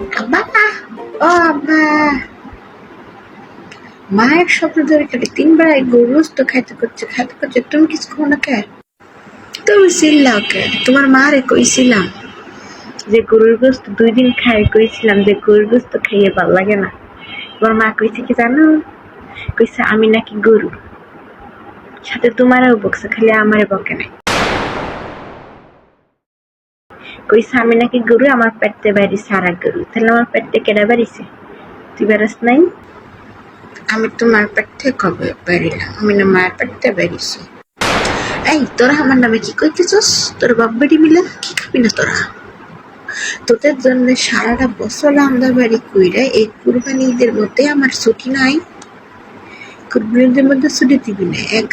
আব্বা, ও আব্বা, মায়ের স্বপ্ন ধরে খালি ৩ বেলায় গরুর তো খাইতে করছে, তুমি কিছু খাও না কে? তুমি চিল্লাও কে? তোমার মারে কইছিলাম যে গরুর গোস্ত ২ দিন খাই, কইছিলাম যে গরুর গোস্ত খাইয়ে ভাল লাগে না। তোমার মা কইছে কি জানো? কইছে আমি নাকি গরু, সাথে তোমারও বকছে, খালি আমারে বকে নাই। কইছে আমি নাকি গরু, আমার পেটতে বেরিয়েছে আর এক গরু। তাহলে আমার পেটতে কেডা বেরিয়েছে? তুই বেরোস নাই? আমি তোমার পেট থেকে কবে বেরিলাম? আমি না মায়ের পেট থেকে বেরিয়েছি। এই তোরা আমার নামে কি কইতেছস? তোর বাপ বেটি মিলে কি খাবি না তোরা? তোদের জন্য সারাটা বছর রান্না বাড়ি কইরা এই কুরবানি ঈদের মধ্যে আমার ছুটি নাই। কুরবানি ঈদের মধ্যে ছুটি দিবি না। এক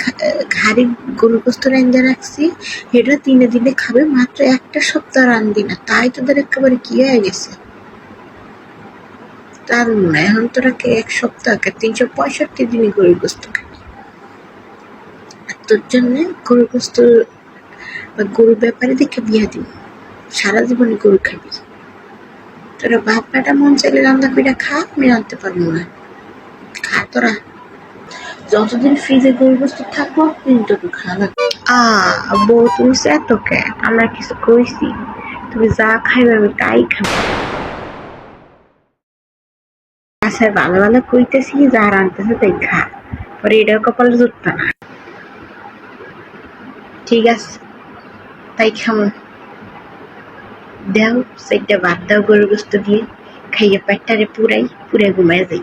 ঘাড়ি গরু গোস্ত রাইন্দা রাখছি, এটা দিনে দিনে খাবে, মাত্র একটা সপ্তাহ রান্ধি না, তাই তোদের একেবারে কি হয়ে গেছে? তার না এখন তোরা কে এক সপ্তাহকে ৩৬৫ দিনই গরুর গোস্ত খাবি। আর তোর জন্য গরুর গোস্ত বা গরু ব্যাপারে দেখে বিয়া দিব, সারা জীবনে গরু খাবি। তোরা বাপ বেটা মন চাইলে রান্না কইরা খা, আমি রাঁধতে পারবো না। খা তোরা, যতদিন ফ্রিজে গরুর গোস্ত থাকবো ততদিন খাওয়া লাগবে। বউ তুমি এত কে? আমরা কিছু কইছি? তুমি যা খাইবে আমি তাই খাবো। আচ্ছা ভালো ভালো কইতেছি, যা রাঁধতেছে তাই খা, পরে এটাও কপালে জুটতো না। ঠিক আছে, তাই খামো। দাও সেইটা ভাত দাও গরুর গোস্ত দিয়ে, খাইয়ে পেটটারে পুরাই ঘুমায় যাই।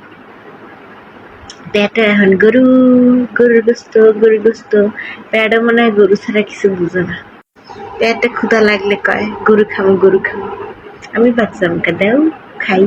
পেটে এখন গরুর গোস্ত, পেটে মনে হয় গরু ছাড়া কিছু বুঝে না। পেটে ক্ষুধা লাগলে কয় গরু খামো। আমি বাচ্চা আমাকে দাও, খাই।